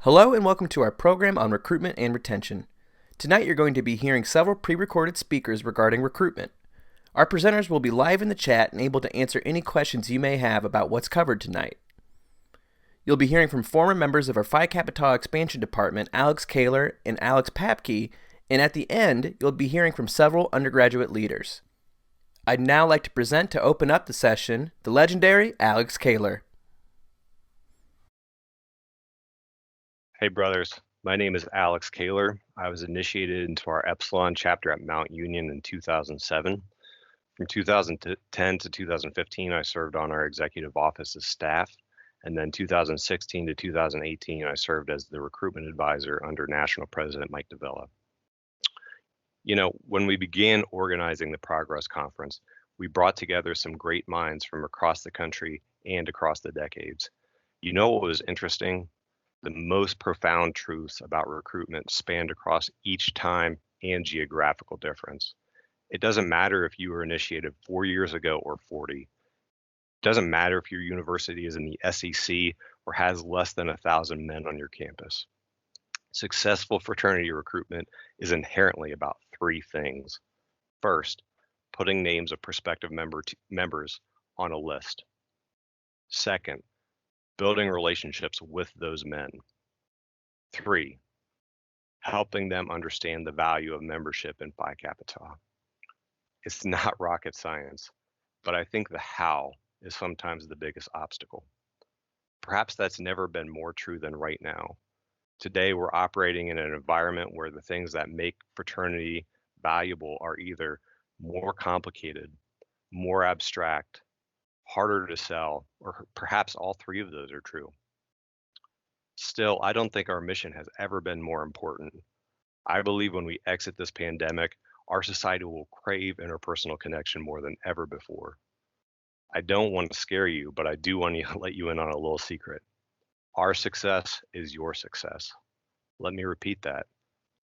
Hello and welcome to our program on recruitment and retention. Tonight you're going to be hearing several pre-recorded speakers regarding recruitment. Our presenters will be live in the chat and able to answer any questions you may have about what's covered tonight. You'll be hearing from former members of our Phi Kappa Tau Expansion Department, Alex Kaler and Alex Papke, and at the end, you'll be hearing from several undergraduate leaders. I'd now like to present to open up the session, the legendary Alex Kaler. Hey brothers, my name is Alex Kaler. I was initiated into our Epsilon chapter at Mount Union in 2007. From 2010 to 2015, I served on our executive office's staff. And then 2016 to 2018, I served as the recruitment advisor under National President Mike Davila. You know, when we began organizing the Progress Conference, we brought together some great minds from across the country and across the decades. You know what was interesting? The most profound truths about recruitment spanned across each time and geographical difference. It doesn't matter if you were initiated 4 years ago or 40. It doesn't matter if your university is in the SEC or has less than 1,000 men on your campus. Successful fraternity recruitment is inherently about three things. First, putting names of prospective members on a list. Second, building relationships with those men. 3, helping them understand the value of membership in Phi Kappa Tau. It's not rocket science, but I think the how is sometimes the biggest obstacle. Perhaps that's never been more true than right now. Today, we're operating in an environment where the things that make fraternity valuable are either more complicated, more abstract, harder to sell, or perhaps all three of those are true. Still, I don't think our mission has ever been more important. I believe when we exit this pandemic, our society will crave interpersonal connection more than ever before. I don't want to scare you, but I do want to let you in on a little secret. Our success is your success. Let me repeat that.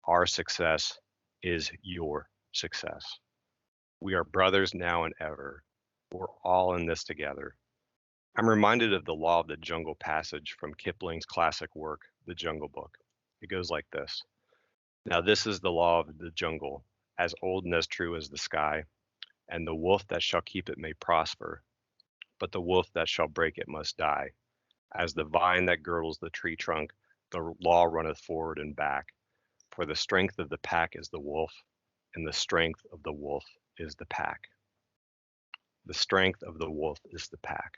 Our success is your success. We are brothers now and ever. We're all in this together. I'm reminded of the Law of the Jungle passage from Kipling's classic work, The Jungle Book. It goes like this. Now this is the law of the jungle, as old and as true as the sky, and the wolf that shall keep it may prosper, but the wolf that shall break it must die. As the vine that girdles the tree trunk, the law runneth forward and back. For the strength of the pack is the wolf, and the strength of the wolf is the pack. The strength of the wolf is the pack.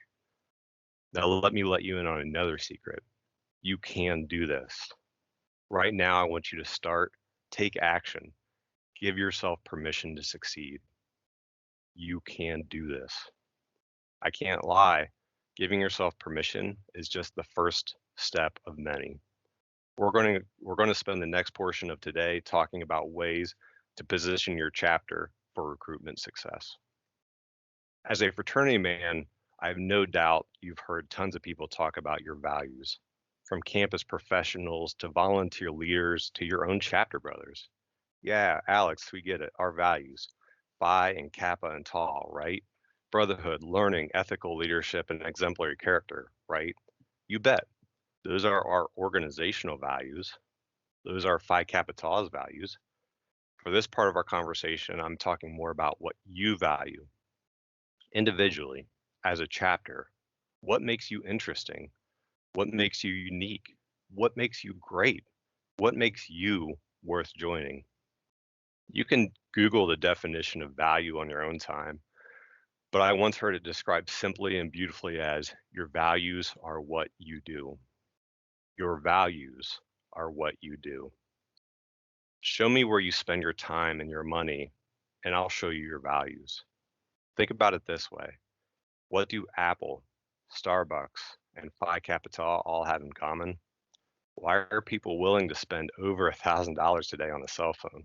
Now let me let you in on another secret. You can do this. Right now, I want you to start, take action, give yourself permission to succeed. You can do this. I can't lie. Giving yourself permission is just the first step of many. We're going to spend the next portion of today talking about ways to position your chapter for recruitment success. As a fraternity man, I have no doubt you've heard tons of people talk about your values, from campus professionals to volunteer leaders to your own chapter brothers. Yeah, Alex, we get it, our values, Phi and Kappa and Tau, right? Brotherhood, learning, ethical leadership, and exemplary character, right? You bet. Those are our organizational values. Those are Phi Kappa Tau's values. For this part of our conversation, I'm talking more about what you value. Individually, as a chapter, what makes you interesting? What makes you unique? What makes you great? What makes you worth joining? You can Google the definition of value on your own time, but I once heard it described simply and beautifully as your values are what you do. Your values are what you do. Show me where you spend your time and your money, and I'll show you your values. Think about it this way. What do Apple, Starbucks, and Phi Kappa Tau all have in common? Why are people willing to spend over $1,000 today on a cell phone?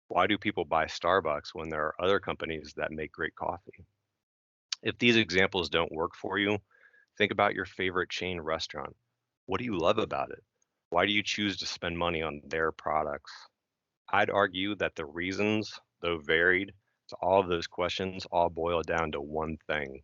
Why do people buy Starbucks when there are other companies that make great coffee? If these examples don't work for you, think about your favorite chain restaurant. What do you love about it? Why do you choose to spend money on their products? I'd argue that the reasons, though varied, to all of those questions all boil down to one thing.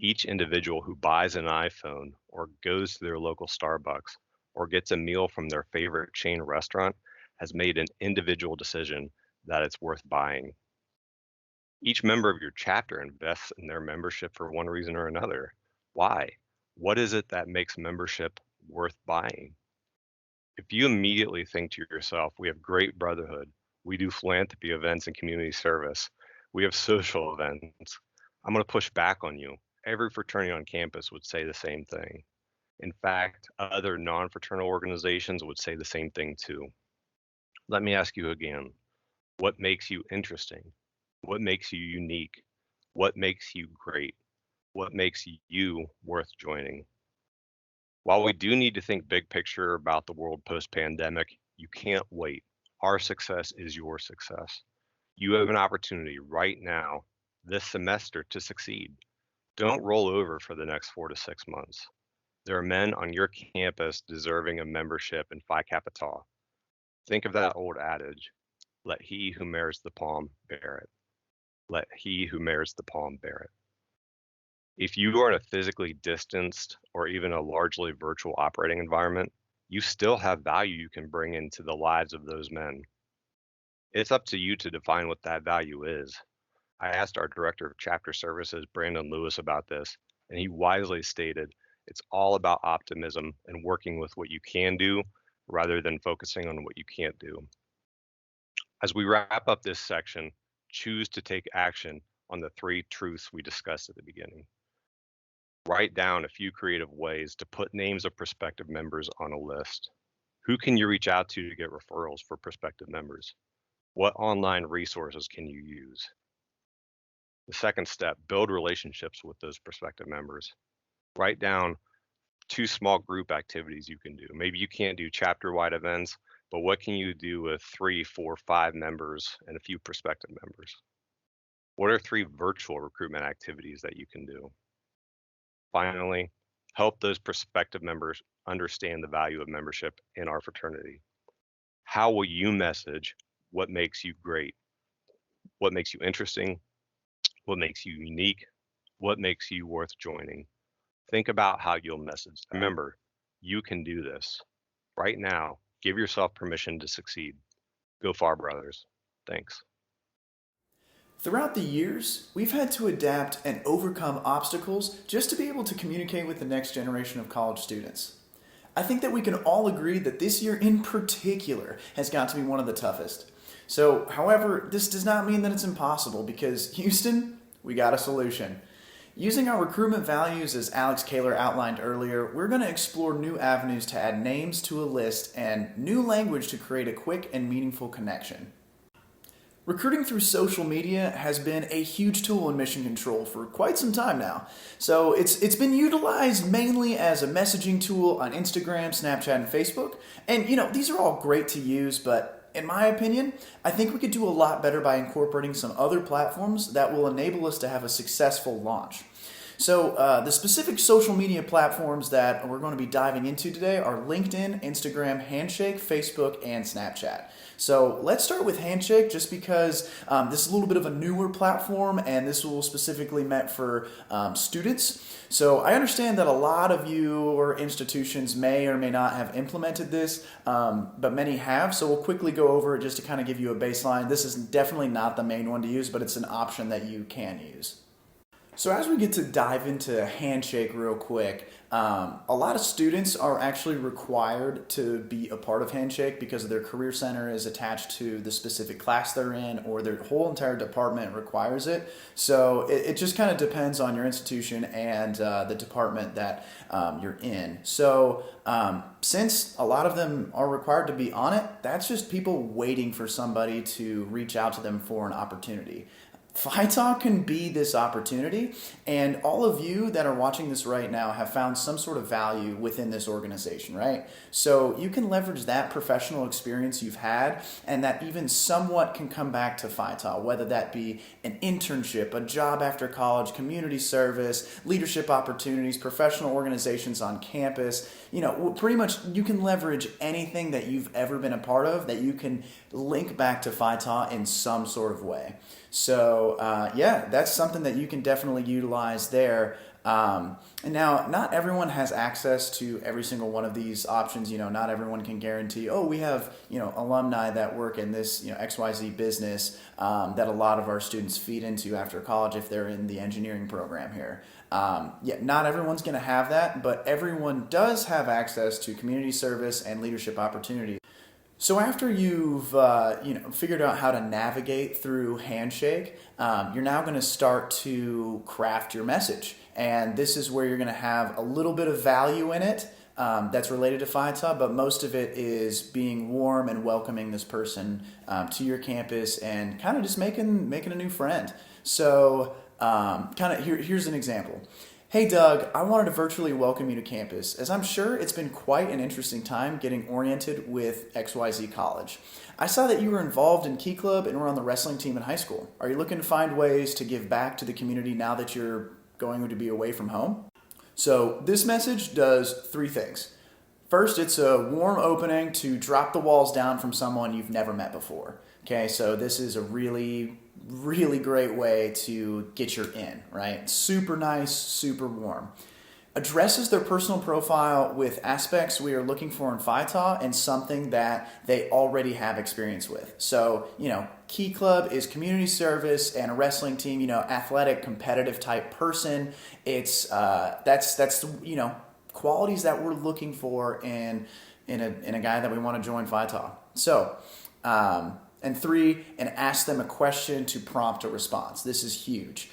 Each individual who buys an iPhone or goes to their local Starbucks or gets a meal from their favorite chain restaurant has made an individual decision that it's worth buying. Each member of your chapter invests in their membership for one reason or another. Why? What is it that makes membership worth buying? If you immediately think to yourself, we have great brotherhood, we do philanthropy events and community service, we have social events, I'm going to push back on you. Every fraternity on campus would say the same thing. In fact, other non-fraternal organizations would say the same thing too. Let me ask you again, what makes you interesting? What makes you unique? What makes you great? What makes you worth joining? While we do need to think big picture about the world post-pandemic, you can't wait. Our success is your success. You have an opportunity right now, this semester, to succeed. Don't roll over for the next 4 to 6 months. There are men on your campus deserving a membership in Phi Kappa Tau. Think of that old adage, let he who bears the palm bear it. Let he who bears the palm bear it. If you are in a physically distanced or even a largely virtual operating environment, you still have value you can bring into the lives of those men. It's up to you to define what that value is. I asked our director of chapter services, Brandon Lewis, about this, and he wisely stated, it's all about optimism and working with what you can do rather than focusing on what you can't do. As we wrap up this section, choose to take action on the 3 truths we discussed at the beginning. Write down a few creative ways to put names of prospective members on a list. Who can you reach out to get referrals for prospective members? What online resources can you use? The second step, build relationships with those prospective members. Write down 2 small group activities you can do. Maybe you can't do chapter-wide events, but what can you do with 3, 4, 5 members and a few prospective members? What are 3 virtual recruitment activities that you can do? Finally, help those prospective members understand the value of membership in our fraternity. How will you message what makes you great? What makes you interesting? What makes you unique? What makes you worth joining? Think about how you'll message. Remember, you can do this. Right now, give yourself permission to succeed. Go far, brothers. Thanks. Throughout the years, we've had to adapt and overcome obstacles just to be able to communicate with the next generation of college students. I think that we can all agree that this year in particular has got to be one of the toughest. So, however, this does not mean that it's impossible because, Houston, we got a solution. Using our recruitment values, as Alex Kaler outlined earlier, we're going to explore new avenues to add names to a list and new language to create a quick and meaningful connection. Recruiting through social media has been a huge tool in mission control for quite some time now. So it's been utilized mainly as a messaging tool on Instagram, Snapchat, and Facebook. And these are all great to use, but in my opinion, I think we could do a lot better by incorporating some other platforms that will enable us to have a successful launch. So the specific social media platforms that we're going to be diving into today are LinkedIn, Instagram, Handshake, Facebook, and Snapchat. So let's start with Handshake just because this is a little bit of a newer platform and this will specifically meant for students. So I understand that a lot of you or institutions may or may not have implemented this, but many have. So we'll quickly go over it just to kind of give you a baseline. This is definitely not the main one to use, but it's an option that you can use. So as we get to dive into Handshake real quick, a lot of students are actually required to be a part of Handshake because their career center is attached to the specific class they're in or their whole entire department requires it. So it just kind of depends on your institution and the department that you're in. So since a lot of them are required to be on it, that's just people waiting for somebody to reach out to them for an opportunity. Phi Tau can be this opportunity, and all of you that are watching this right now have found some sort of value within this organization, right? So you can leverage that professional experience you've had and that even somewhat can come back to Phi Tau, whether that be an internship, a job after college, community service, leadership opportunities, professional organizations on campus. Pretty much you can leverage anything that you've ever been a part of that you can link back to Phi Tau in some sort of way. So, that's something that you can definitely utilize there. And now, not everyone has access to every single one of these options. Not everyone can guarantee, oh, we have, alumni that work in this, XYZ business that a lot of our students feed into after college if they're in the engineering program here. Not everyone's going to have that, but everyone does have access to community service and leadership opportunities. So after you've figured out how to navigate through Handshake, you're now going to start to craft your message, and this is where you're going to have a little bit of value in it that's related to PhyTa, but most of it is being warm and welcoming this person to your campus and kind of just making a new friend. So here's an example. Hey Doug, I wanted to virtually welcome you to campus, as I'm sure it's been quite an interesting time getting oriented with XYZ College. I saw that you were involved in Key Club and were on the wrestling team in high school. Are you looking to find ways to give back to the community now that you're going to be away from home? So this message does three things. First, it's a warm opening to drop the walls down from someone you've never met before. Okay, so this is a really great way to get your in, right? Super nice, super warm. Addresses their personal profile with aspects we are looking for in PhyTa and something that they already have experience with. So, Key Club is community service and a wrestling team, athletic, competitive type person. It's that's qualities that we're looking for in a guy that we want to join PhyTa. So, and three, and ask them a question to prompt a response. This is huge.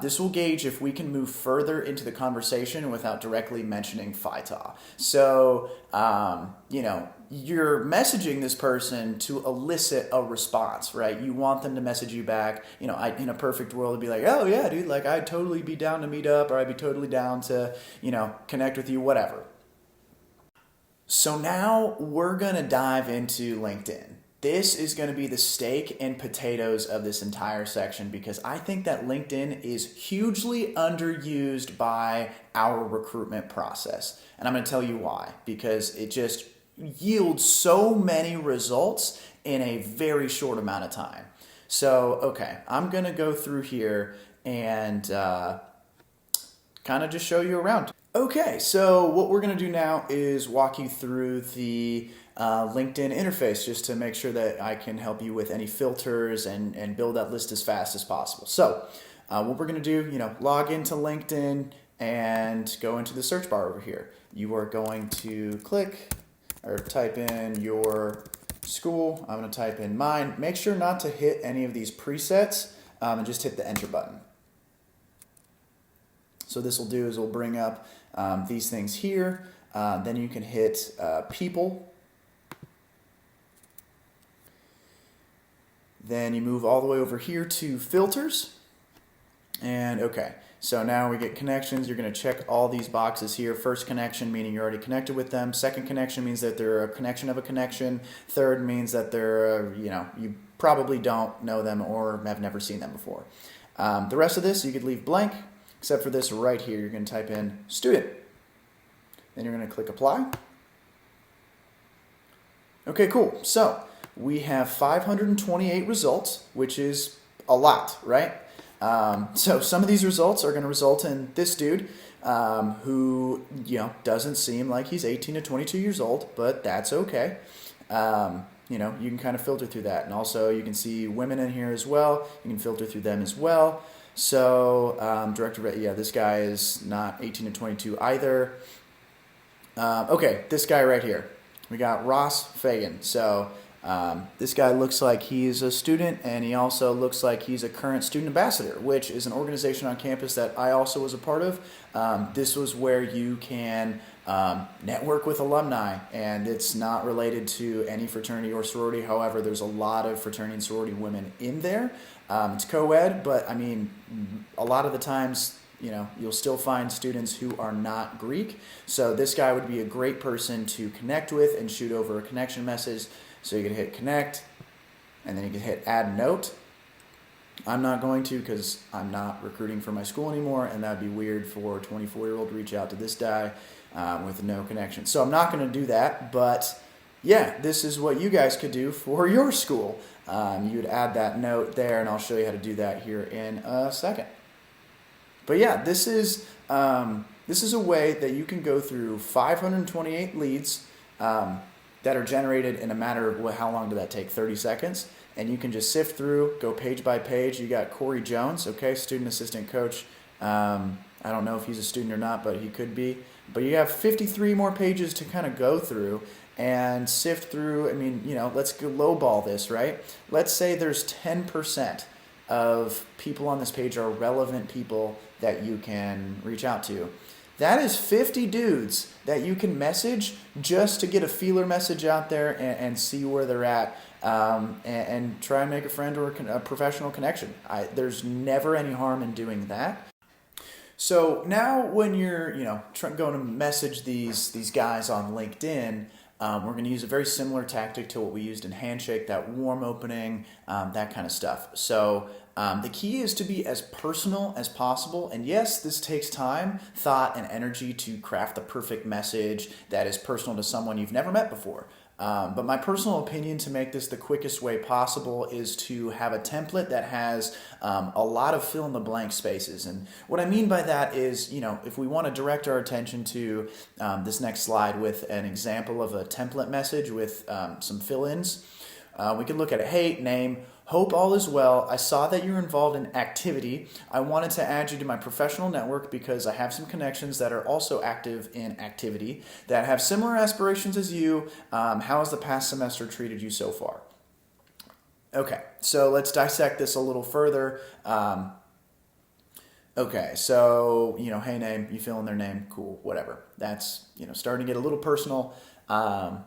This will gauge if we can move further into the conversation without directly mentioning PhyTa. So, you're messaging this person to elicit a response, right? You want them to message you back. In a perfect world, it'd be like, oh yeah, dude, like I'd totally be down to meet up, or I'd be totally down to, connect with you, whatever. So now we're gonna dive into LinkedIn. This is going to be the steak and potatoes of this entire section because I think that LinkedIn is hugely underused by our recruitment process. And I'm going to tell you why. Because it just yields so many results in a very short amount of time. So, okay, I'm going to go through here and kind of just show you around. Okay, so what we're going to do now is walk you through the LinkedIn interface just to make sure that I can help you with any filters and build that list as fast as possible. So what we're going to do, log into LinkedIn and go into the search bar over here. You are going to click or type in your school. I'm going to type in mine. Make sure not to hit any of these presets and just hit the enter button. So this will do is we'll bring up these things here. Then you can hit people. Then you move all the way over here to filters. And okay, so now we get connections. You're going to check all these boxes here. First connection, meaning you're already connected with them. Second connection means that they're a connection of a connection. Third means that they're, you probably don't know them or have never seen them before. The rest of this you could leave blank, except for this right here. You're going to type in student. Then you're going to click apply. Okay, cool. So we have 528 results, which is a lot, right? So some of these results are going to result in this dude who, doesn't seem like he's 18 to 22 years old, but that's okay. You can kind of filter through that. And also you can see women in here as well. You can filter through them as well. So this guy is not 18 to 22 either. Okay, this guy right here. We got Ross Fagan. So this guy looks like he's a student, and he also looks like he's a current student ambassador, which is an organization on campus that I also was a part of. This was where you can network with alumni, and it's not related to any fraternity or sorority. However, there's a lot of fraternity and sorority women in there. It's co-ed, but I mean, a lot of the times, you'll still find students who are not Greek. So this guy would be a great person to connect with and shoot over a connection message. So you can hit connect, and then you can hit add note. I'm not going to because I'm not recruiting for my school anymore, and that would be weird for a 24-year-old to reach out to this guy with no connection. So I'm not going to do that, but yeah, this is what you guys could do for your school. You would add that note there, and I'll show you how to do that here in a second. But yeah, this is a way that you can go through 528 leads that are generated in a matter of how long did that take? 30 seconds. And you can just sift through, go page by page. You got Corey Jones, okay, student assistant coach. I don't know if he's a student or not, but he could be. But you have 53 more pages to kind of go through and sift through. I mean, let's go lowball this, right? Let's say there's 10% of people on this page are relevant people that you can reach out to. That is 50 dudes that you can message just to get a feeler message out there and see where they're at, and try and make a friend or a professional connection. There's never any harm in doing that. So now when you're going to message these guys on LinkedIn, we're going to use a very similar tactic to what we used in Handshake, that warm opening, that kind of stuff. So the key is to be as personal as possible. And yes, this takes time, thought, and energy to craft the perfect message that is personal to someone you've never met before. But my personal opinion to make this the quickest way possible is to have a template that has a lot of fill-in-the-blank spaces. And what I mean by that is, if we want to direct our attention to this next slide with an example of a template message with some fill-ins, we can look at it. Hey, name. Hope all is well. I saw that you're involved in activity. I wanted to add you to my professional network because I have some connections that are also active in activity that have similar aspirations as you. How has the past semester treated you so far? Okay, so let's dissect this a little further. Okay, so, hey, name, you fill in their name, cool, whatever. That's, starting to get a little personal. Then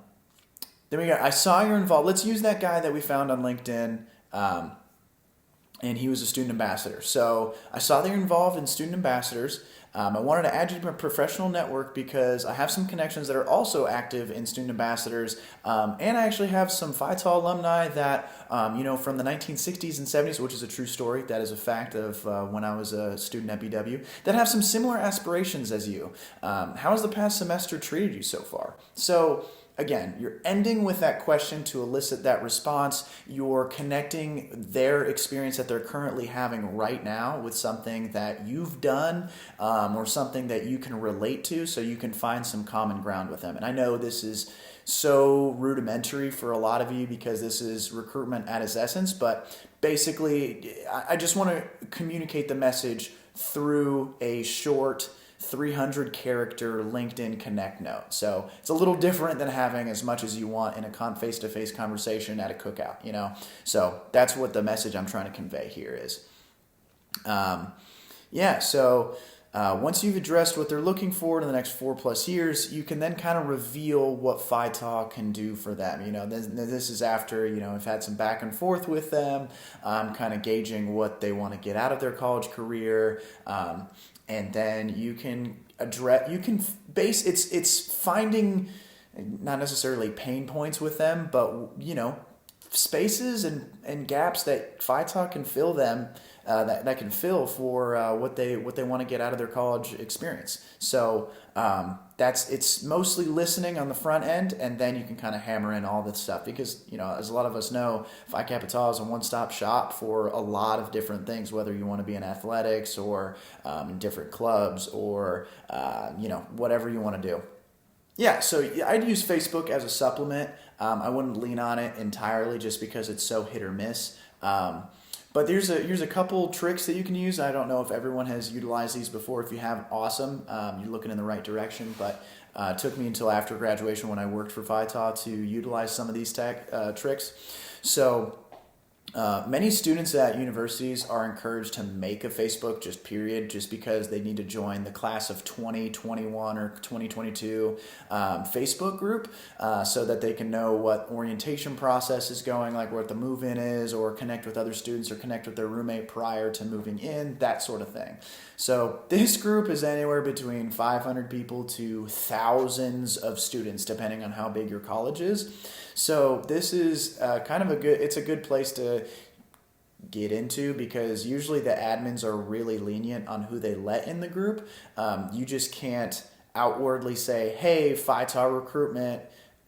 we got, I saw you're involved. Let's use that guy that we found on LinkedIn. And he was a student ambassador. So I saw that you're involved in student ambassadors. I wanted to add you to my professional network because I have some connections that are also active in student ambassadors. And I actually have some Phi Tau alumni that, from the 1960s and 70s, which is a true story. That is a fact of when I was a student at BW, that have some similar aspirations as you. How has the past semester treated you so far? So again, you're ending with that question to elicit that response. You're connecting their experience that they're currently having right now with something that you've done, or something that you can relate to, so you can find some common ground with them. And I know this is so rudimentary for a lot of you because this is recruitment at its essence, but basically I just want to communicate the message through a short 300 character LinkedIn Connect note. So it's a little different than having as much as you want in a face-to-face conversation at a cookout, So that's what the message I'm trying to convey here is. Once you've addressed what they're looking for in the next 4+ years, you can then kind of reveal what Phi Tau can do for them. This is after, I've had some back and forth with them, kind of gauging what they want to get out of their college career. And then you can it's finding not necessarily pain points with them, but, spaces and gaps that Phi Tau can fill them, that can fill for what they want to get out of their college experience. So it's mostly listening on the front end, and then you can kind of hammer in all this stuff because, as a lot of us know, Phi Kappa Tau is a one-stop shop for a lot of different things, whether you want to be in athletics or in different clubs or, whatever you want to do. Yeah, so I'd use Facebook as a supplement. I wouldn't lean on it entirely just because it's so hit or miss. But here's a couple tricks that you can use. I don't know if everyone has utilized these before. If you have, awesome. You're looking in the right direction. But it took me until after graduation when I worked for Phi Tau to utilize some of these tricks. So many students at universities are encouraged to make a Facebook just because they need to join the class of 2021 or 2022 Facebook group so that they can know what orientation process is going, like what the move-in is, or connect with other students or connect with their roommate prior to moving in, that sort of thing. So this group is anywhere between 500 people to thousands of students, depending on how big your college is. So this is it's a good place to get into because usually the admins are really lenient on who they let in the group. You just can't outwardly say, hey, Phi Tau recruitment,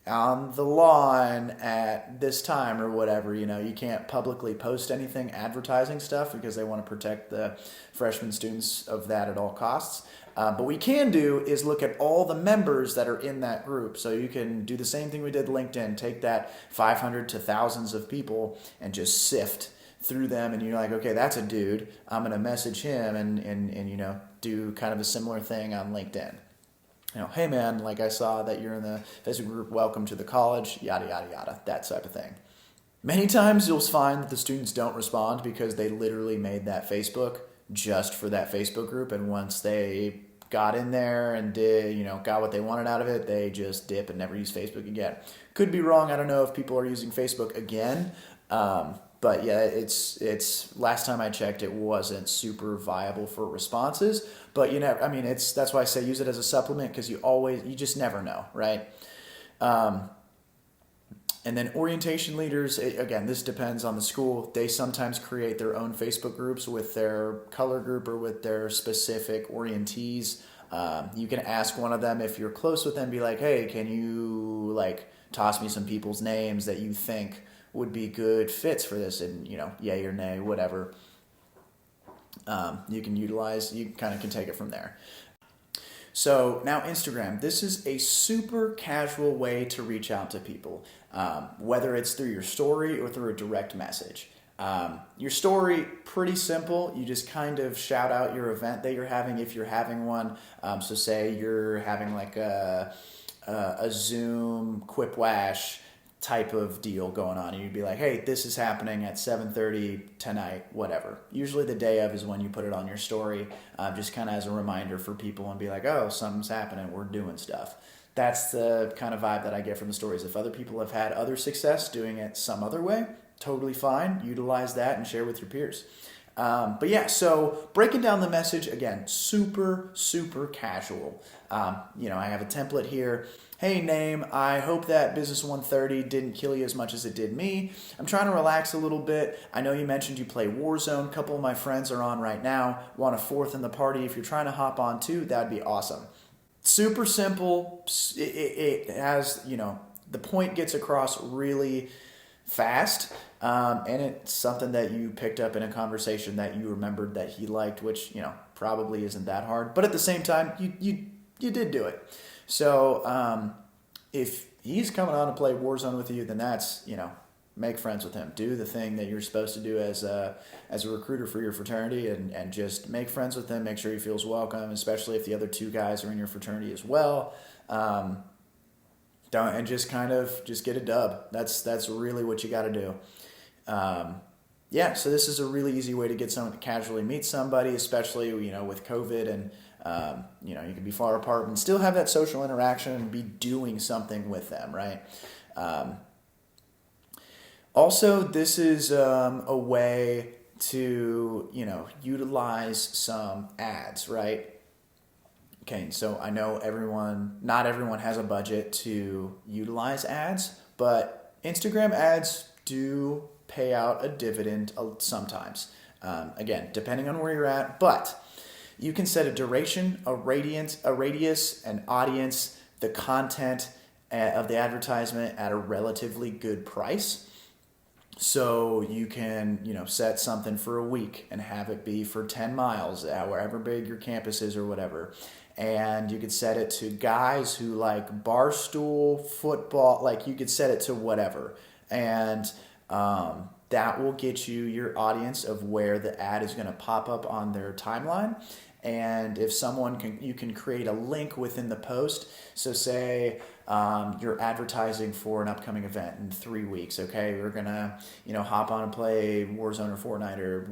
on the lawn at this time or whatever. You can't publicly post anything advertising stuff because they want to protect the freshman students of that at all costs. But what we can do is look at all the members that are in that group. So you can do the same thing we did LinkedIn, take that 500 to thousands of people and just sift through them, and you're like, okay, that's a dude. I'm going to message him and do kind of a similar thing on LinkedIn. Hey man, like I saw that you're in the Facebook group, welcome to the college, yada, yada, yada, that type of thing. Many times you'll find that the students don't respond because they literally made that Facebook just for that Facebook group, and once they got in there and got what they wanted out of it, they just dip and never use Facebook again. Could be wrong. I don't know if people are using Facebook again. But yeah, it's last time I checked, it wasn't super viable for responses. But that's why I say use it as a supplement, because you just never know, right? And then orientation leaders, again, this depends on the school. They sometimes create their own Facebook groups with their color group or with their specific orientees. You can ask one of them if you're close with them, be like, hey, can you toss me some people's names that you think would be good fits for this, and yay or nay, whatever. You kind of can take it from there. So now Instagram, this is a super casual way to reach out to people, whether it's through your story or through a direct message. Your story, pretty simple. You just kind of shout out your event that you're having if you're having one. So say you're having a Zoom Quipwash type of deal going on, and you'd be like, hey, this is happening at 7:30 tonight, whatever. Usually the day of is when you put it on your story, just kind of as a reminder for people, and be like, oh, something's happening, we're doing stuff. That's the kind of vibe that I get from the stories. If other people have had other success doing it some other way, totally fine. Utilize that and share with your peers. But yeah, so breaking down the message, again, super, super casual. I have a template here. Hey, name, I hope that Business 130 didn't kill you as much as it did me. I'm trying to relax a little bit. I know you mentioned you play Warzone. A couple of my friends are on right now. Want a fourth in the party. If you're trying to hop on too, that'd be awesome. Super simple. It has, the point gets across really fast. And it's something that you picked up in a conversation that you remembered that he liked, which, probably isn't that hard. But at the same time, you did do it. So if he's coming on to play Warzone with you, then that's, make friends with him. Do the thing that you're supposed to do as a recruiter for your fraternity, and just make friends with him. Make sure he feels welcome, especially if the other two guys are in your fraternity as well. Just get a dub. That's really what you got to do. So this is a really easy way to get someone to casually meet somebody, especially, with COVID, and you can be far apart and still have that social interaction and be doing something with them, right? Also, this is a way to, utilize some ads, right? Okay, so I know not everyone has a budget to utilize ads, but Instagram ads do pay out a dividend sometimes. Again, depending on where you're at, but you can set a duration, a radius, an audience, the content of the advertisement at a relatively good price. So you can, set something for a week and have it be for 10 miles, wherever big your campus is or whatever. And you could set it to guys who like barstool football, you could set it to whatever. And that will get you your audience of where the ad is going to pop up on their timeline. And if you can create a link within the post. So say you're advertising for an upcoming event in 3 weeks. Okay, we're gonna hop on and play Warzone or Fortnite or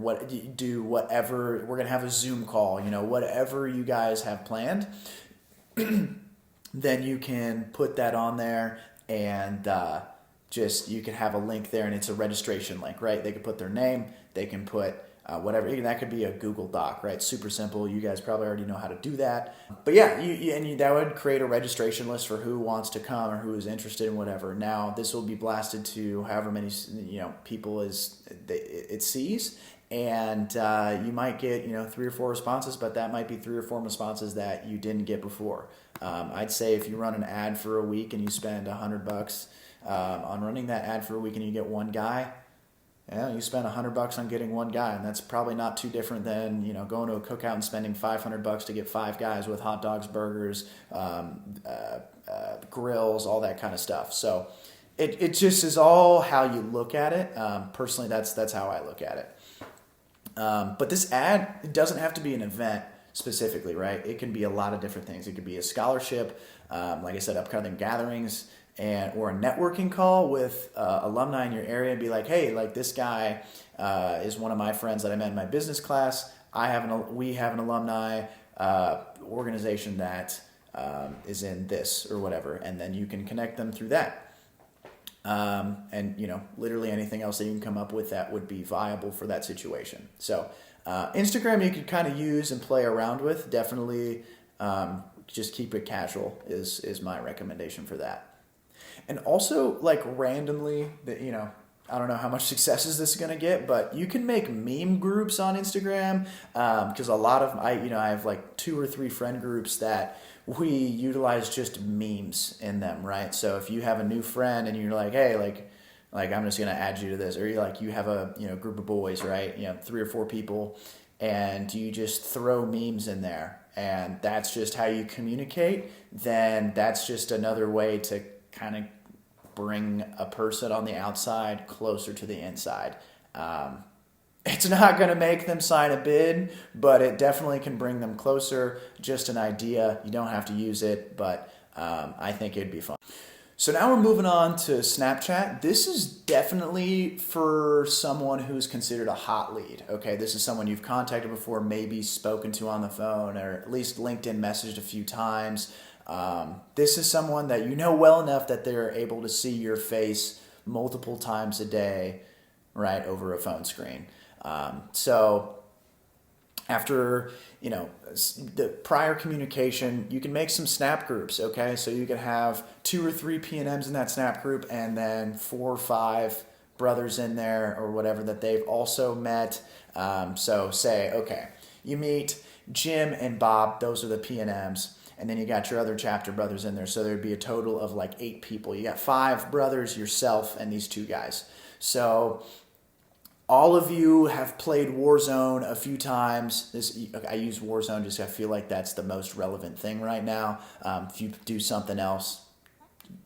whatever. We're gonna have a Zoom call. Whatever you guys have planned. Then you can put that on there, and you can have a link there, and it's a registration link, right? They could put their name. They can put whatever. That could be a Google Doc, right? Super simple. You guys probably already know how to do that. But yeah, that would create a registration list for who wants to come or who is interested in whatever. Now, this will be blasted to however many people it sees, And you might get 3 or 4 responses, but that might be 3 or 4 responses that you didn't get before. I'd say if you run an ad for a week and you spend $100 on running that ad for a week and you get one guy, you spend $100 on getting one guy, and that's probably not too different than going to a cookout and spending $500 to get 5 guys with hot dogs, burgers, grills, all that kind of stuff. So it just is all how you look at it. Personally, that's how I look at it. But this ad, it doesn't have to be an event specifically, right? It can be a lot of different things. It could be a scholarship, like I said, upcoming gatherings, or a networking call with alumni in your area, and be like, hey, like this guy is one of my friends that I met in my business class. We have an alumni organization that is in this or whatever, and then you can connect them through that. And literally anything else that you can come up with that would be viable for that situation. So Instagram you could kind of use and play around with. Definitely just keep it casual is my recommendation for that. And also, like, randomly, I don't know how much success is this going to get, but you can make meme groups on Instagram, because a lot of I have like 2 or 3 friend groups that we utilize just memes in them, right? So if you have a new friend and you're like, hey, like I'm just going to add you to this, or you have a group of boys, right? 3 or 4 people, and you just throw memes in there, and that's just how you communicate. Then that's just another way to kind of bring a person on the outside closer to the inside. It's not going to make them sign a bid, but it definitely can bring them closer. Just an idea. You don't have to use it, but I think it'd be fun. So now we're moving on to Snapchat. This is definitely for someone who's considered a hot lead. Okay, this is someone you've contacted before, maybe spoken to on the phone, or at least LinkedIn messaged a few times. This is someone that you know well enough that they're able to see your face multiple times a day, right, over a phone screen. So after, the prior communication, you can make some snap groups, okay? So you can have 2 or 3 PNMs in that snap group, and then 4 or 5 brothers in there or whatever that they've also met. So say, okay, you meet Jim and Bob, those are the PNMs. And then you got your other chapter brothers in there. So there'd be a total of like 8 people. You got 5 brothers, yourself, and these 2 guys. So all of you have played Warzone a few times. I use Warzone just I feel like that's the most relevant thing right now. If you do something else,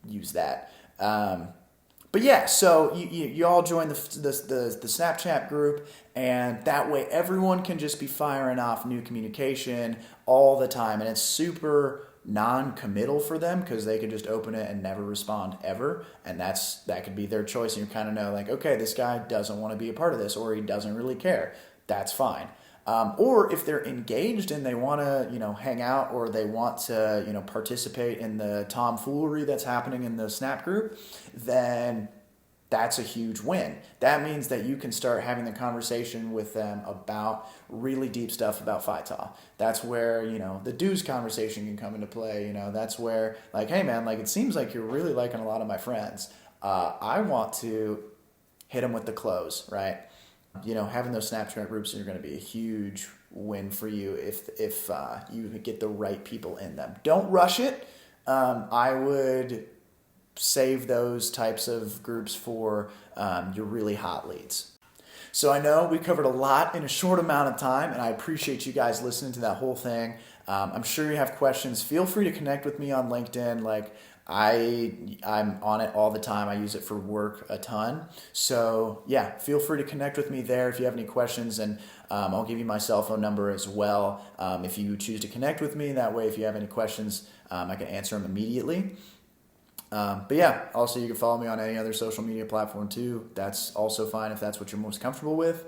use that. But yeah, so you all join the Snapchat group, and that way everyone can just be firing off new communication all the time, and it's super non-committal for them because they could just open it and never respond ever, and that could be their choice. And you kind of know, like, okay, this guy doesn't want to be a part of this, or he doesn't really care. That's fine. Or if they're engaged and they want to, hang out, or they want to, participate in the tomfoolery that's happening in the Snap group, then that's a huge win. That means that you can start having the conversation with them about really deep stuff about Phi-Ta. That's where, the dues conversation can come into play. That's where, like, hey man, like, it seems like you're really liking a lot of my friends. I want to hit them with the close, right? Having those Snapchat groups are going to be a huge win for you if you get the right people in them. Don't rush it. I would save those types of groups for your really hot leads. So I know we covered a lot in a short amount of time, and I appreciate you guys listening to that whole thing. I'm sure you have questions. Feel free to connect with me on LinkedIn. Like, I'm on it all the time. I use it for work a ton. So yeah, feel free to connect with me there if you have any questions, and I'll give you my cell phone number as well if you choose to connect with me. That way, if you have any questions, I can answer them immediately. But yeah, also you can follow me on any other social media platform too. That's also fine if that's what you're most comfortable with.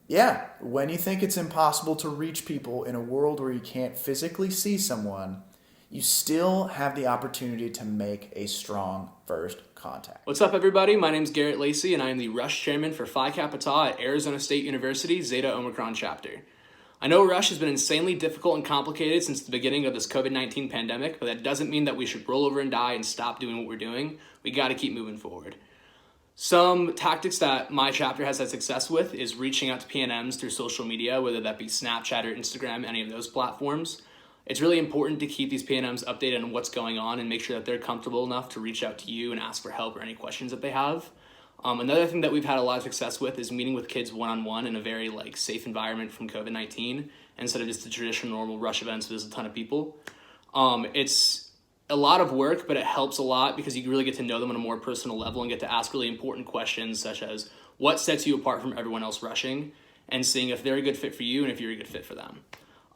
Yeah, when you think it's impossible to reach people in a world where you can't physically see someone, you still have the opportunity to make a strong first contact. What's up, everybody? My name is Garrett Lacey, and I am the Rush Chairman for Phi Kappa Tau at Arizona State University Zeta Omicron chapter. I know Rush has been insanely difficult and complicated since the beginning of this COVID-19 pandemic, but that doesn't mean that we should roll over and die and stop doing what we're doing. We got to keep moving forward. Some tactics that my chapter has had success with is reaching out to PNMs through social media, whether that be Snapchat or Instagram, any of those platforms. It's really important to keep these PNMs updated on what's going on and make sure that they're comfortable enough to reach out to you and ask for help or any questions that they have. Another thing that we've had a lot of success with is meeting with kids one-on-one in a very safe environment from COVID-19 instead of just the traditional normal rush events where there's a ton of people. It's a lot of work, but it helps a lot because you really get to know them on a more personal level and get to ask really important questions such as what sets you apart from everyone else rushing and seeing if they're a good fit for you and if you're a good fit for them.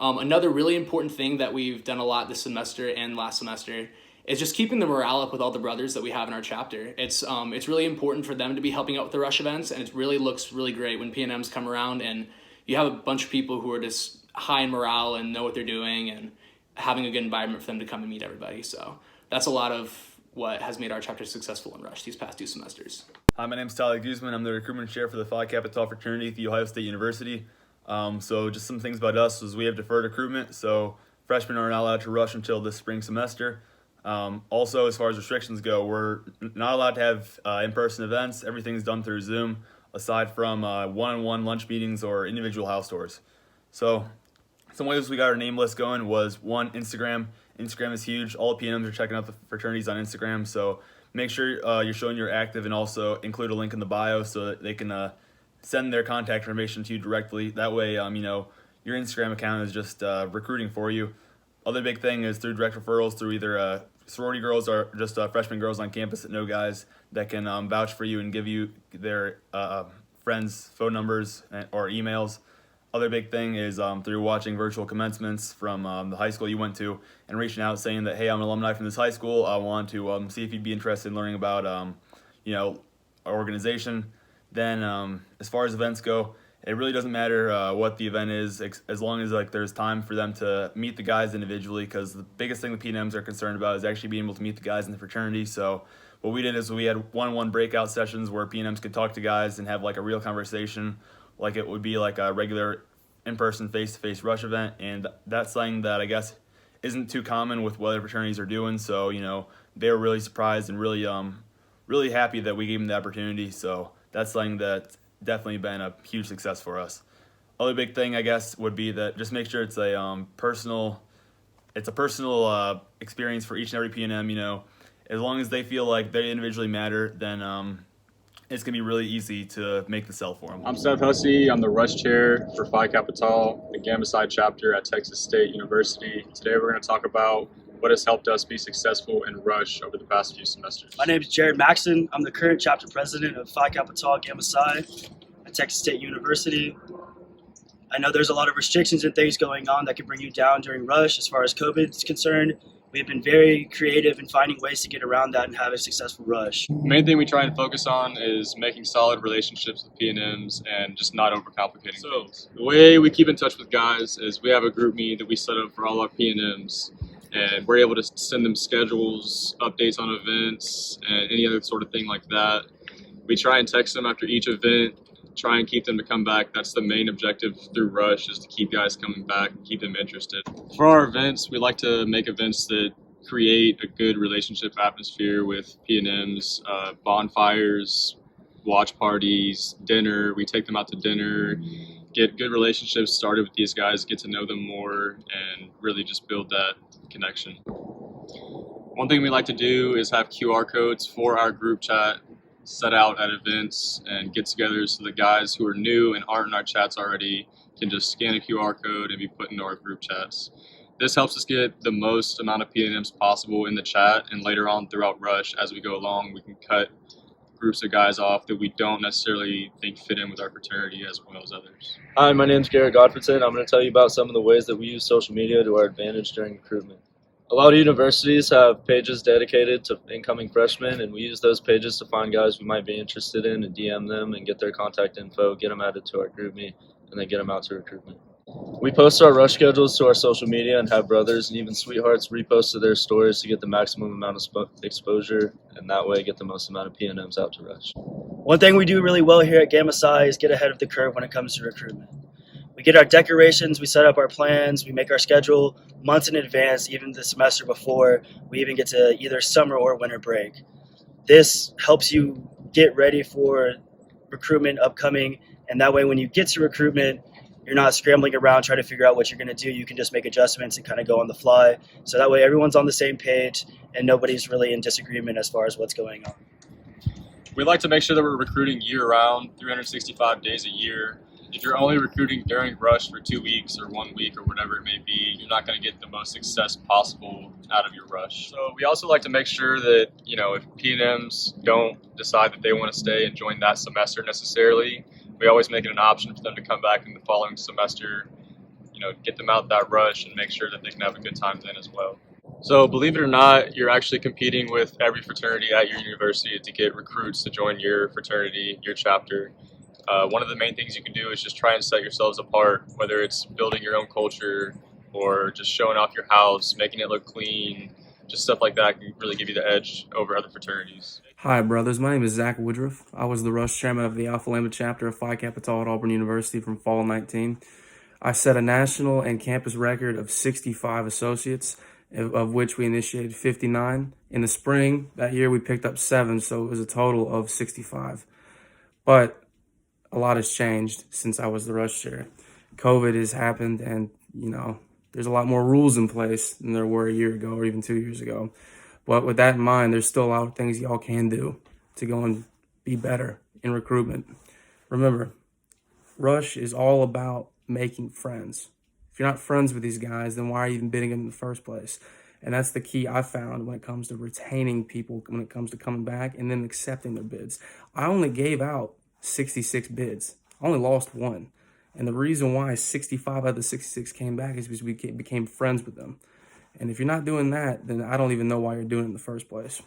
Another really important thing that we've done a lot this semester and last semester is just keeping the morale up with all the brothers that we have in our chapter. It's really important for them to be helping out with the rush events, and it really looks really great when PNMs come around and you have a bunch of people who are just high in morale and know what they're doing and having a good environment for them to come and meet everybody. So that's a lot of what has made our chapter successful in Rush these past 2 semesters. Hi, my name's Tyler Guzman. I'm the recruitment chair for the Phi Kappa Tau fraternity at The Ohio State University. So just some things about us is we have deferred recruitment, so freshmen are not allowed to rush until this spring semester. Also, as far as restrictions go, we're not allowed to have in-person events. Everything's done through Zoom, aside from one-on-one lunch meetings or individual house tours. So some ways we got our name list going was, one, Instagram. Instagram is huge. All the PNMs are checking out the fraternities on Instagram, so make sure you're showing you're active and also include a link in the bio so that they can send their contact information to you directly. That way, your Instagram account is just recruiting for you. Other big thing is through direct referrals through either sorority girls or just freshman girls on campus that know guys that can vouch for you and give you their friends' phone numbers or emails. Other big thing is through watching virtual commencements from the high school you went to and reaching out saying that, hey, I'm an alumni from this high school. I want to see if you'd be interested in learning about, our organization. Then as far as events go, it really doesn't matter what the event is as long as there's time for them to meet the guys individually, because the biggest thing the PNMs are concerned about is actually being able to meet the guys in the fraternity. So what we did is we had one-on-one breakout sessions where PNMs could talk to guys and have a real conversation like it would be a regular in-person face-to-face rush event, and that's something that I guess isn't too common with what other fraternities are doing. So they were really surprised and really happy that we gave them the opportunity. So that's something that's definitely been a huge success for us. Other big thing I guess would be that just make sure it's a personal experience for each and every PNM. As long as they feel like they individually matter, then it's going to be really easy to make the sell for them. I'm Seth Hussey. I'm the Rush Chair for Phi Kappa Tau, the Gamma Psi chapter at Texas State University. Today we're going to talk about what has helped us be successful in Rush over the past few semesters. My name is Jared Maxson. I'm the current chapter president of Phi Kappa Tau Gamma Psi at Texas State University. I know there's a lot of restrictions and things going on that can bring you down during Rush as far as COVID is concerned. We've been very creative in finding ways to get around that and have a successful Rush. The main thing we try and focus on is making solid relationships with PNMs and just not overcomplicating things. The way we keep in touch with guys is we have a group meet that we set up for all our PNMs, and we're able to send them schedules, updates on events, and any other sort of thing like that. We try and text them after each event, try and keep them to come back. That's the main objective through Rush, is to keep guys coming back and keep them interested. For our events, we like to make events that create a good relationship atmosphere with PNMs, bonfires, watch parties, dinner. We take them out to dinner, get good relationships started with these guys, get to know them more, and really just build that connection. One thing we like to do is have QR codes for our group chat set out at events and get together so the guys who are new and aren't in our chats already can just scan a QR code and be put into our group chats. This helps us get the most amount of PNMs possible in the chat, and later on throughout Rush, as we go along, we can cut groups of guys off that we don't necessarily think fit in with our fraternity as well as others. Hi, my name is Garrett Godfredson. I'm going to tell you about some of the ways that we use social media to our advantage during recruitment. A lot of universities have pages dedicated to incoming freshmen, and we use those pages to find guys we might be interested in and DM them and get their contact info, get them added to our group meet, and then get them out to recruitment. We post our rush schedules to our social media and have brothers and even sweethearts repost to their stories to get the maximum amount of exposure, and that way get the most amount of PNMs out to Rush. One thing we do really well here at Gamma Psi is get ahead of the curve when it comes to recruitment. We get our decorations, we set up our plans, we make our schedule months in advance, even the semester before we even get to either summer or winter break. This helps you get ready for recruitment upcoming. And that way, when you get to recruitment, you're not scrambling around trying to figure out what you're going to do. You can just make adjustments and kind of go on the fly. So that way everyone's on the same page and nobody's really in disagreement as far as what's going on. We like to make sure that we're recruiting year-round, 365 days a year. If you're only recruiting during rush for 2 weeks or 1 week or whatever it may be, you're not going to get the most success possible out of your rush. So we also like to make sure that, if P&Ms don't decide that they want to stay and join that semester necessarily, we always make it an option for them to come back in the following semester, get them out that rush and make sure that they can have a good time then as well. So believe it or not, you're actually competing with every fraternity at your university to get recruits to join your fraternity, your chapter. One of the main things you can do is just try and set yourselves apart, whether it's building your own culture or just showing off your house, making it look clean, just stuff like that can really give you the edge over other fraternities. Hi, brothers. My name is Zach Woodruff. I was the Rush Chairman of the Alpha Lambda chapter of Phi Kappa Tau at Auburn University from fall 19. I set a national and campus record of 65 associates, of which we initiated 59. In the spring, that year we picked up 7, so it was a total of 65. But a lot has changed since I was the Rush Chair. COVID has happened, and, there's a lot more rules in place than there were a year ago or even 2 years ago. But with that in mind, there's still a lot of things y'all can do to go and be better in recruitment. Remember, Rush is all about making friends. If you're not friends with these guys, then why are you even bidding them in the first place? And that's the key I found when it comes to retaining people, when it comes to coming back and then accepting their bids. I only gave out 66 bids. I only lost 1. And the reason why 65 out of the 66 came back is because we became friends with them. And if you're not doing that, then I don't even know why you're doing it in the first place.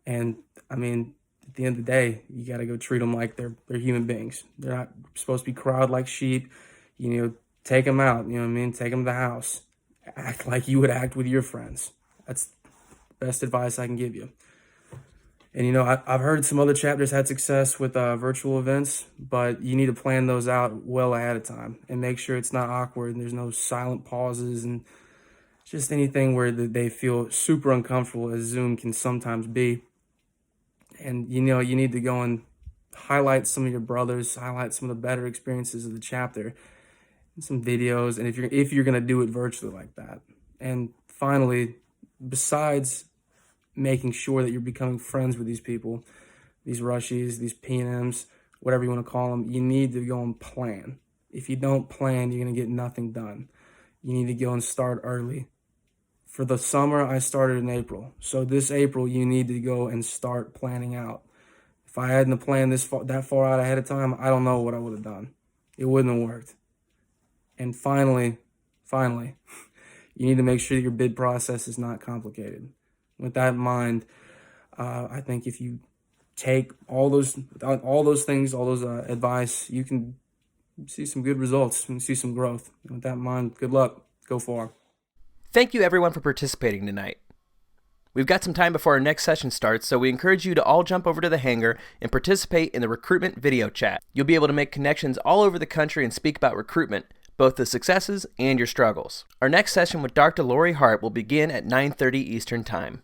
And, at the end of the day, you got to go treat them like they're human beings. They're not supposed to be crowded like sheep. Take them out, take them to the house. Act like you would act with your friends. That's the best advice I can give you. And, I've heard some other chapters had success with virtual events, but you need to plan those out well ahead of time and make sure it's not awkward and there's no silent pauses and just anything where they feel super uncomfortable, as Zoom can sometimes be. And, you need to go and highlight some of your brothers, highlight some of the better experiences of the chapter, and some videos, and if you're going to do it virtually like that. And finally, besides making sure that you're becoming friends with these people, these rushies, these P&Ms, whatever you want to call them, you need to go and plan. If you don't plan, you're going to get nothing done. You need to go and start early. For the summer, I started in April. So this April, you need to go and start planning out. If I hadn't planned that far out ahead of time, I don't know what I would have done. It wouldn't have worked. And finally, you need to make sure that your bid process is not complicated. With that in mind, I think if you take all those things, all those advice, you can see some good results. You can see some growth. And with that in mind, good luck. Go far. Thank you everyone for participating tonight. We've got some time before our next session starts, so we encourage you to all jump over to the hangar and participate in the recruitment video chat. You'll be able to make connections all over the country and speak about recruitment, both the successes and your struggles. Our next session with Dr. Lori Hart will begin at 9:30 Eastern Time.